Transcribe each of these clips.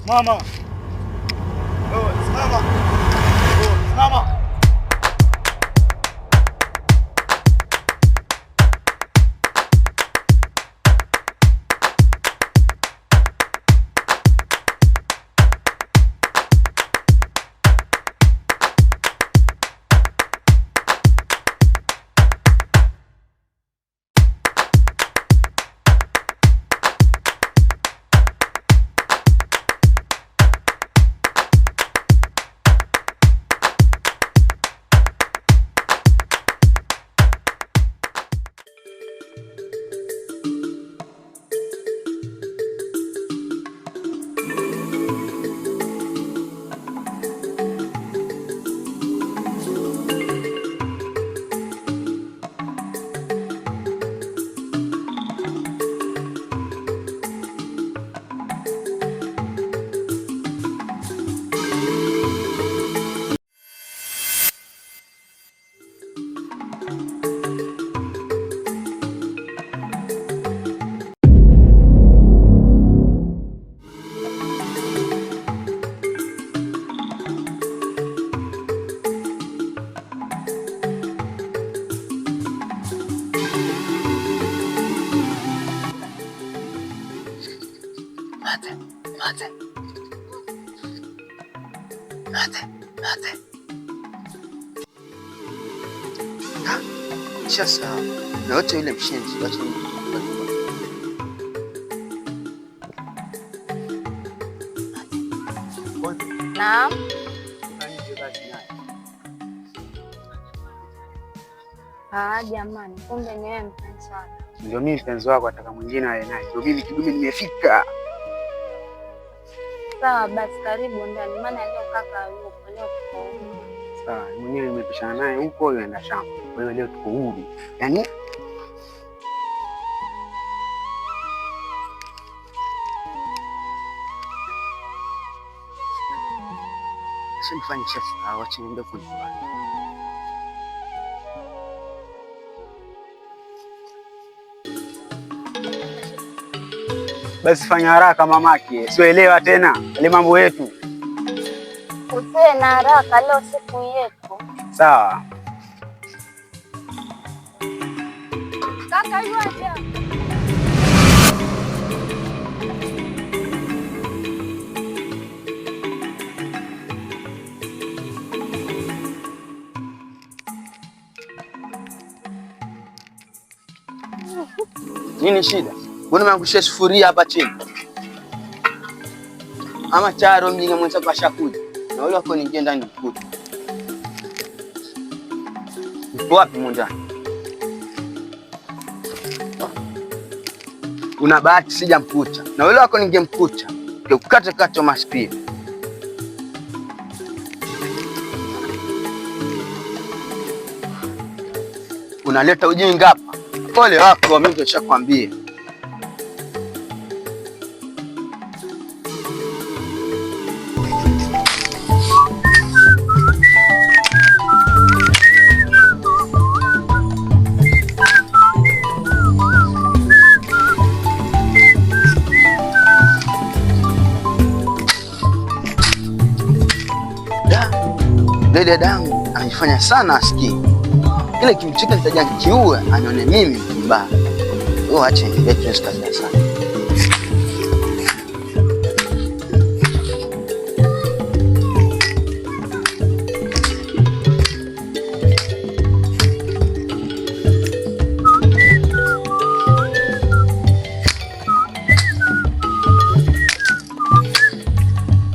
Simama. Simama. Simama. Mate. Sasa na wote yule mshenzi, wacha naam. Jamani, kumbe ni wewe mpenzi wako. Ndio mimi mpenzi wako, ataka mwingine awe naye. Ndio mimi kidume nimefika. Sawa basi, karibu ndani, maana leo kaka yuko leo tuko huru. Sawa, mwenyewe nimepishana naye huko yenda shamba. Kwa hiyo leo tuko huru. Yaani nifanye sasa, wacha niende kwa nyumbani. Basi fanya haraka mamake, sioelewa tena ile mambo yetu. Usiwe na haraka, leo siku yetu. Sawa. Kaka yuaje? Nini shida? Mbona umeangushia sufuria hapa chini? Ama Charo mjinga mwenzako ashakuja. Na wale wako niingie ndani mkuta. Uko wapi mwandani? Una bahati sijamkuta. Na wale wako ningemkuta. Ukikata kata maspia. Unaleta ujinga hapa. Pole wako mimi nishakwambia. Dede dangu anifanya sana asikii. Kile kimchika nitaja kiue anione mimi mbaya. Wewe acha niende kazi sana.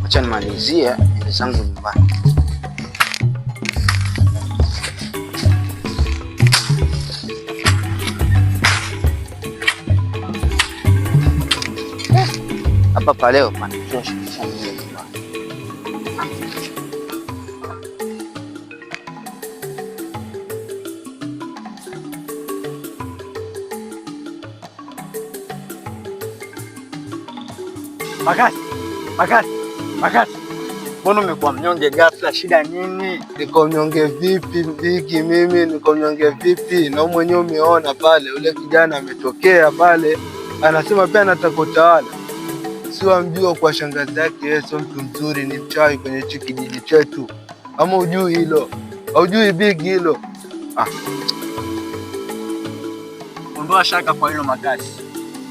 Acha nimalizie zangu nyumbani. Hapa leo panatosha nyumbani. Makasi. Mbona umekuwa mnyonge ghafla, shida nini? Niko mnyonge vipi Mbiki? Mimi niko mnyonge vipi? Na mwenyewe umeona pale ule kijana ametokea pale, anasema pia anataka utawala. si wamjua kwa shangazi yake yeye sio mtu mzuri, ni mchawi kwenye hichi kijiji chetu. Ama hujui hilo? Haujui big hilo? Ondoa shaka kwa hilo Makasi.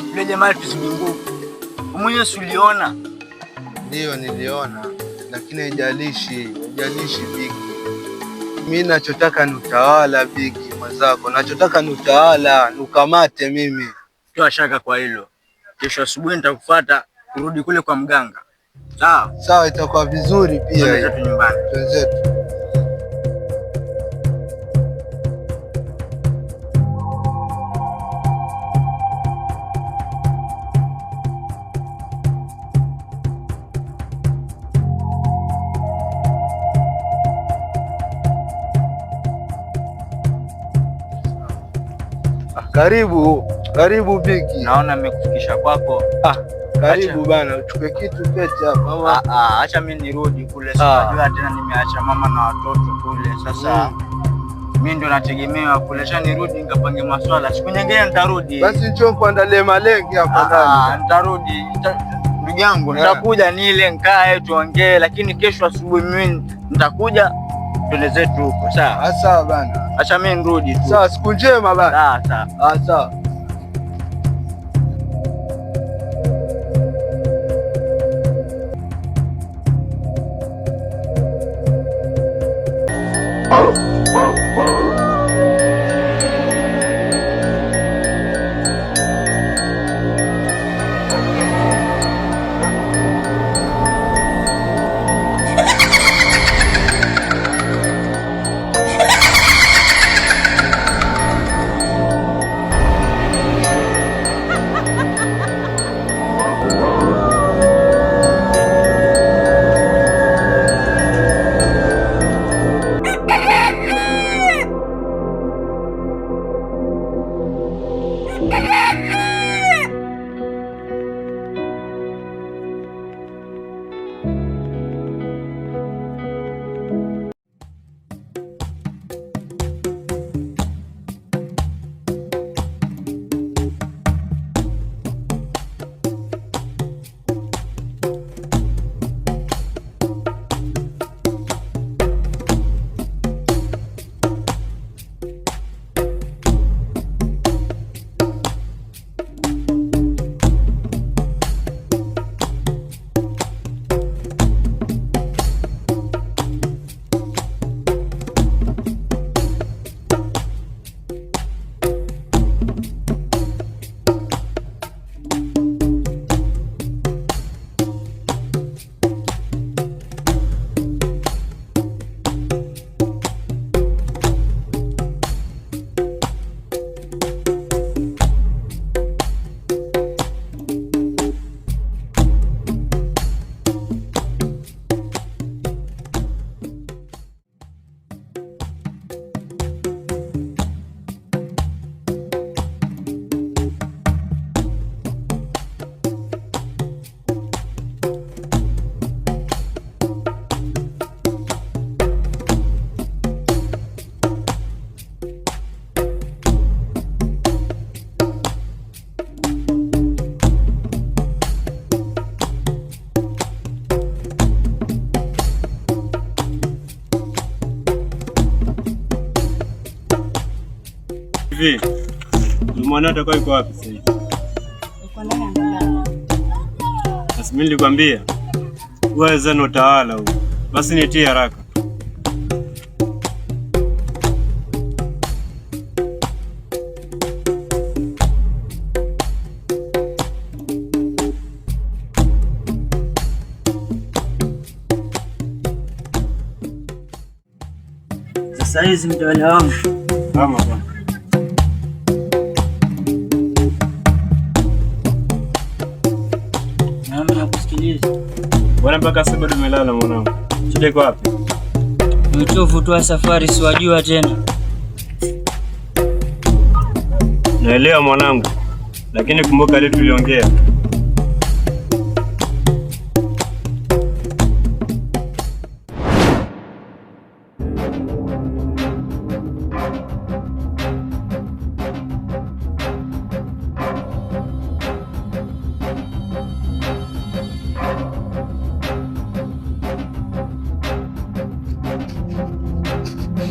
Yule jamaa tuzidi nguvu. Mwenyewe uliona? Ndio niliona, lakini haijalishi big. Mimi nachotaka ni utawala big, mwenzako. Nachotaka ni utawala, nukamate mimi. Toa shaka kwa hilo. Kesho asubuhi nitakufuata kurudi kule kwa mganga. Sawa? Sawa, itakuwa vizuri pia. Twende nyumbani. Twenzetu. Karibu Bigi. Naona nimekufikisha kwako. Karibu bana, uchukue kitu pete hapa. Acha mimi nirudi kule. Sijajua tena nimeacha mama na watoto kule. Sasa mimi ndo nategemewa kule. Acha nirudi nikapange maswala. Siku nyingine nitarudi. Basi njoo kuandalie malenge hapa ndani. Nitarudi. Ndugu yangu, nitakuja nile nikae tuongee, lakini kesho asubuhi mimi nitakuja twende zetu huko. Sawa? Sawa bana. Acha mimi nirudi tu. Sawa, siku njema bana. Sawa. Sawa. Hivi mwana atakuwa yuko wapi sasa hivi? Uko ndani ya ndani. Basi mimi nilikwambia wewe zana utawala huu. Basi nitie haraka. Sasa hizi mtawala wangu. Kama bwana. Bwana mpaka sasa bado umelala mwanangu. Shida iko wapi? Uchovu tu wa safari siwajua tena. Naelewa mwanangu. Lakini kumbuka leo tuliongea.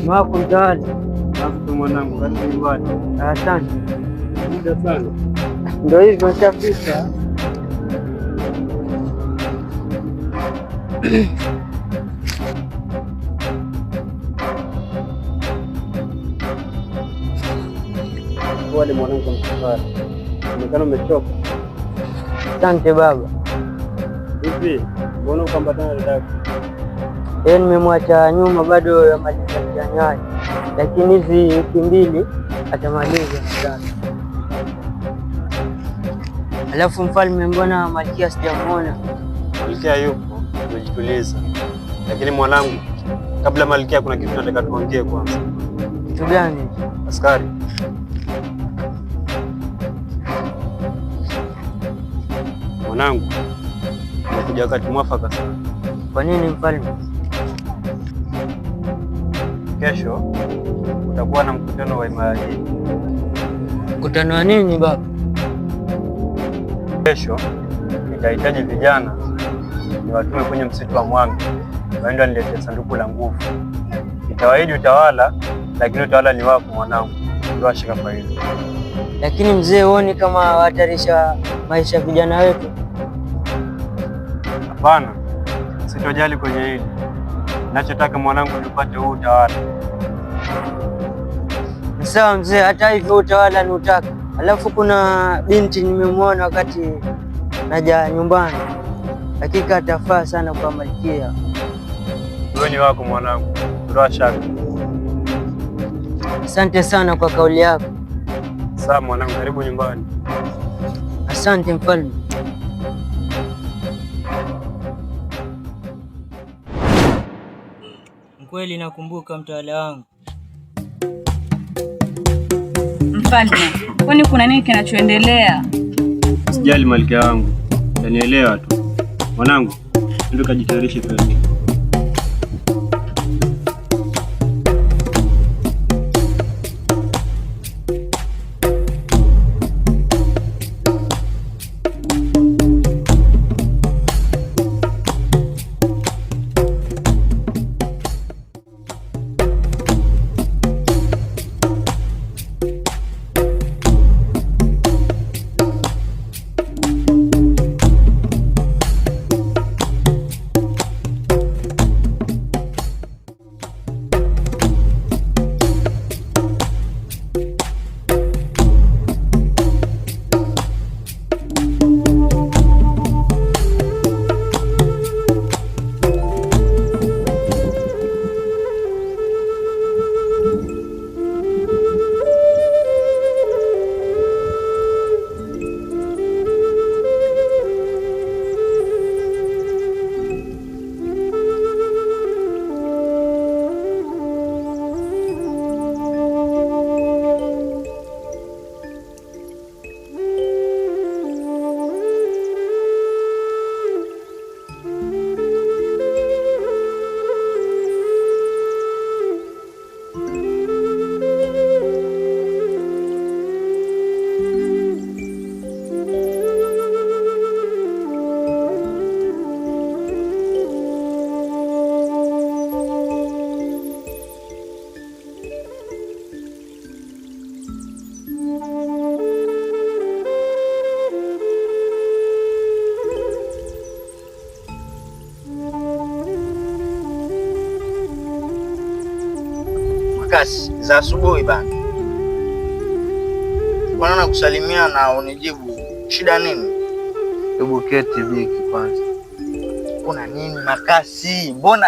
Wako mtawala. Hapo mwanangu, karibu nyumbani. Asante. Muda sana. Ndio hivyo nishafika. Pole mwanangu msafara. Unaonekana umechoka. Asante baba. Vipi? Mbona ukambatana na dadako? Yeye nimemwacha nyuma bado yamaliza mtihani. Lakini hizi wiki mbili atamaliza nadhani. Alafu mfalme, mbona malkia sijamuona? Malkia yupo, umejituliza. Lakini mwanangu, kabla malkia kuna kitu nataka tuongee kwanza. Kitu gani? Askari. Mwanangu, umekuja wakati mwafaka sana. Kwa nini mfalme? Kesho utakuwa na mkutano wa Imarahii. Mkutano wa nini baba? Kesho nitahitaji vijana niwatume kwenye msitu wa Mwanga waende waniletee sanduku la nguvu. Nitawaahidi utawala, lakini utawala ni wako mwanangu, ndio ashika faida. Lakini mzee, huoni kama wahatarisha maisha ya vijana wetu? Hapana, sitojali kwenye hili. Ninachotaka mwanangu ni upate huu utawala. Sawa mzee, hata hivyo utawala ni utaka. Alafu kuna binti nimemwona wakati naja nyumbani, hakika atafaa sana kwa malkia. Wewe ni wako mwanangu, ndio shaka. Asante sana kwa kauli yako. Sawa mwanangu, karibu nyumbani. Asante mfalme. Kweli nakumbuka mtawala wangu. Mfalme, kwani kuna nini kinachoendelea? Sijali malkia wangu, utanielewa tu. Mwanangu, ndio kajitayarishe kweli. Makasi za asubuhi bana. Bwana nakusalimia na unijibu. Shida nini? Hebu keti biki kwanza. Kuna nini Makasi? Mbona?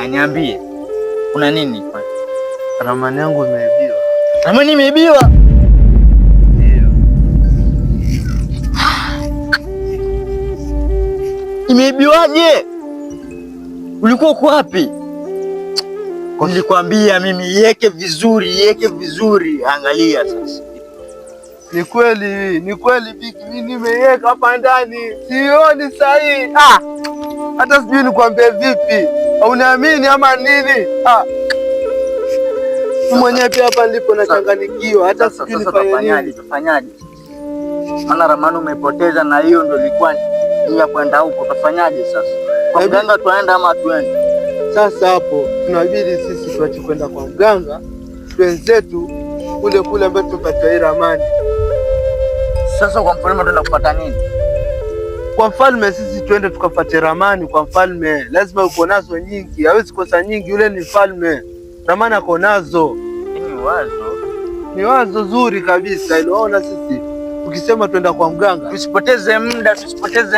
Niambie. Kuna nini kwanza? Ramani yangu imeibiwa. Ramani imeibiwa? Ndio. Imeibiwaje? Ulikuwa uko wapi? Nilikwambia mimi iweke vizuri, angalia sasa. Ni kweli biki, mimi nimeiweka hapa ndani. Sioni sahihi. Hata sijui nikwambie vipi. Hauniamini ama nini? Mwenyewe pia hapa nilipo nachanganyikiwa, hata sijui nifanye nini. Tufanyaje? Maana ramani umepoteza na hiyo ndio ilikuwa ni ya kwenda huko. Tufanyaje sasa? Kwa mganga tuenda ama tuende? Sasa hapo tunabidi sisi tuache kwenda kwa mganga, twenzetu kule kule ambapo tupata hii ramani. Sasa kwa mfalme tunaenda kupata nini? Kwa mfalme sisi tuende tukapate ramani kwa mfalme. Lazima uko nazo nyingi, hawezi kosa nyingi, yule ni mfalme. Ramani ako nazo. Ni wazo zuri kabisa hilo. Ona sisi tukisema tuenda kwa mganga, tusipoteze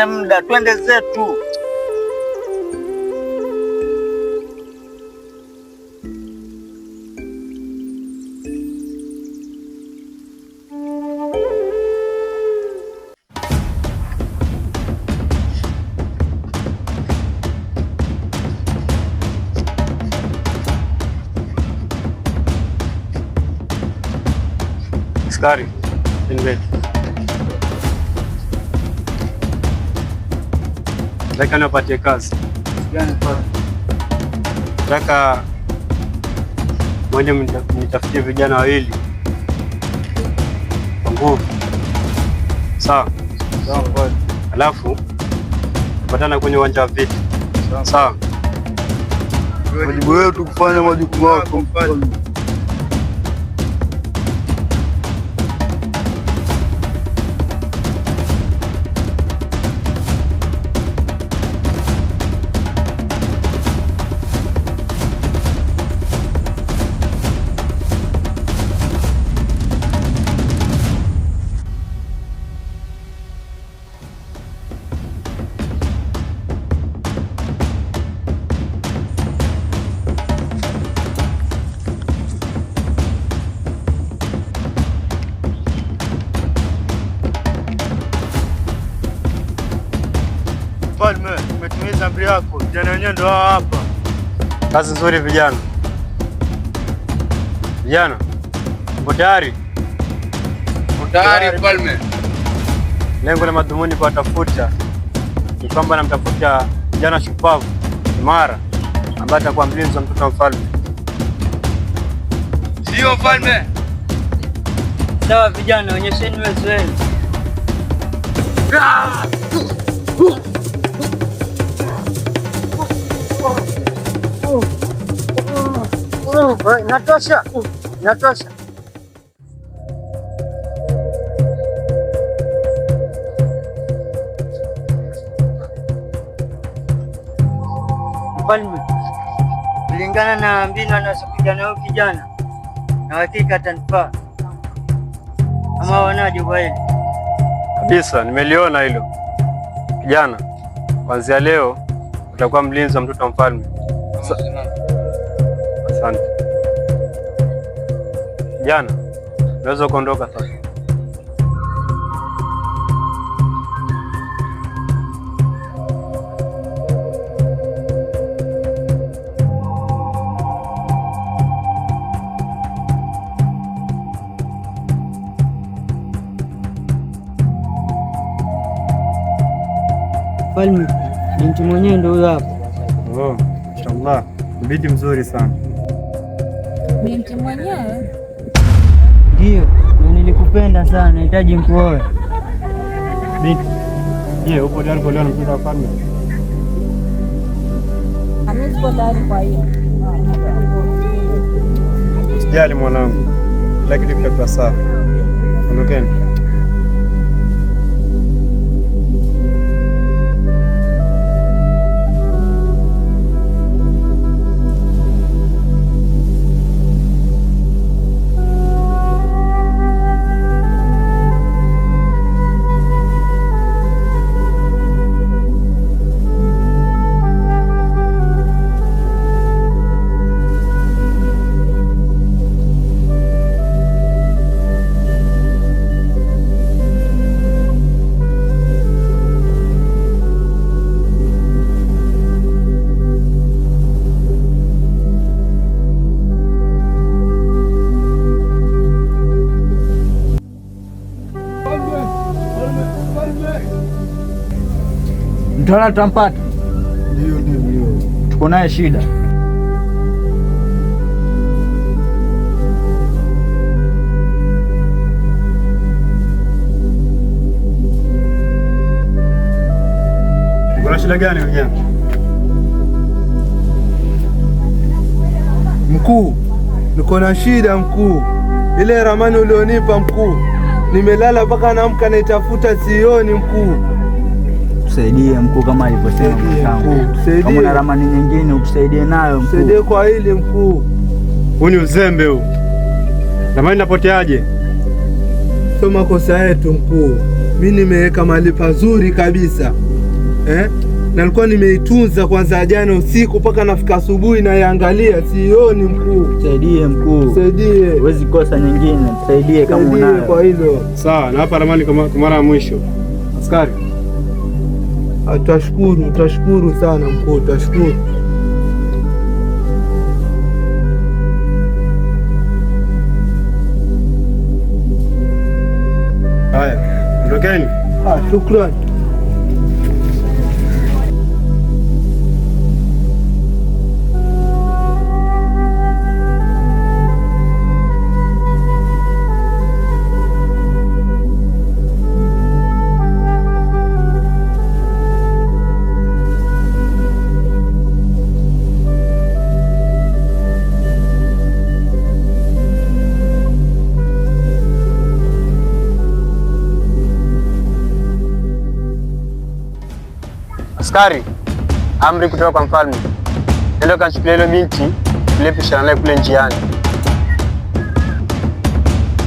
muda, twende zetu. Askari, nataka niwapatie kazi. Nataka mwende mnitafutie vijana wawili kwa nguvu, sawa? Alafu tupatana kwenye uwanja wa vita, sawa? wajibu wetu kufanya majukumu yako. Mfalme, umetimiza amri yako. Vijana wenyewe ndio hapa. Kazi nzuri vijana. Vijana, uko tayari? Tayari mfalme. Lengo la madhumuni kwa tafuta ni kwamba namtafuta kijana shupavu imara ambaye atakuwa mlinzi wa mtoto wa mfalme. Ndio mfalme. Sawa vijana, onyesheni uwezo wenu. Natosha. Mfalme, kulingana na mbinu anazopigana huyu kijana, na hakika atanifaa. Ama wanaje kwa hili? Kabisa, nimeliona hilo. Kijana, kuanzia leo utakuwa mlinzi wa mtoto wa mfalme. Asante. Kijana, unaweza kuondoka sasa. Mfalme, binti mwenyewe ndio huyo hapa. Oh, mashallah. Binti mzuri sana. Binti mwenyewe? Ndio, na nilikupenda sana, nahitaji nikuoe. Binti, je, upo tayari kuolewa na mtoto wa mfalme? Mimi siko tayari kwa hiyo. Usijali mwanangu, kila kitu kitakuwa sawa. Ondokeni. Mtawala tutampata? Ndio. Tuko naye shida. Kuna shida gani vijana? Mkuu, niko na shida mkuu. Ile ramani ulionipa mkuu, nimelala mpaka naamka naitafuta sioni mkuu. Tusaidie mkuu, kama alivyosema mkuu. Kama una ramani nyingine utusaidie nayo mkuu. Tusaidie kwa hili mkuu. Huu ni uzembe huu. Ramani napoteaje? Sio makosa yetu mkuu. Mimi nimeweka mahali pazuri kabisa. Nalikuwa nimeitunza kwanza jana usiku mpaka nafika asubuhi naiangalia sioni mkuu. Tusaidie mkuu. Tusaidie. Huwezi kosa nyingine. Tusaidie kama unayo. Kwa hilo. Sawa, na hapa ramani kwa mara ya mwisho. Askari. Tutashukuru sana mkuu, tutashukuru. Haya, ondokeni. Shukrani. Askari, amri kutoka kwa mfalme. Nenda kanchukulia ile binti, ile pishana naye kule njiani.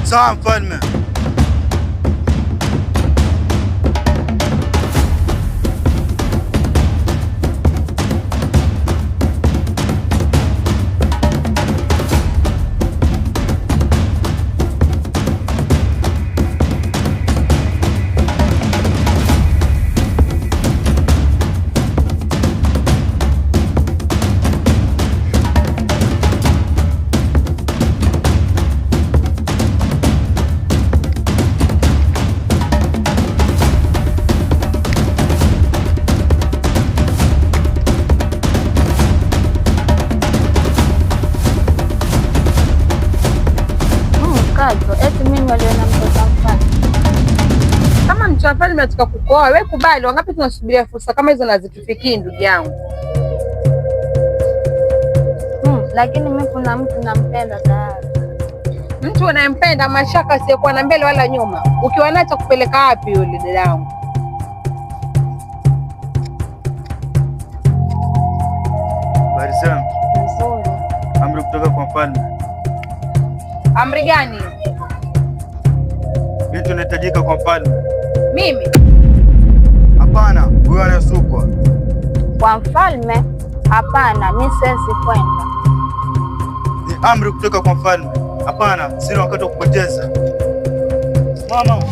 Sawa mfalme. Eti mimi waliona mtoto wa mfalme. Kama mtoto wa mfalme ataka kukuoa, wewe kubali. Wangapi tunasubiria fursa kama hizo na zitufikii ndugu yangu. Lakini mimi kuna mtu nampenda tayari. Mtu unayempenda mashaka asiyekuwa na mbele wala nyuma. Ukiwa nacho kupeleka wapi yule dada yangu? Habari sana. Nzuri. Amri kutoka kwa mfalme. Amri gani? Binti unahitajika kwa mfalme. Mimi? Hapana, huyo anasukwa. Kwa mfalme? Hapana, mimi siwezi kwenda. Ni amri kutoka kwa mfalme. Hapana, sina wakati wa kupoteza. Mama.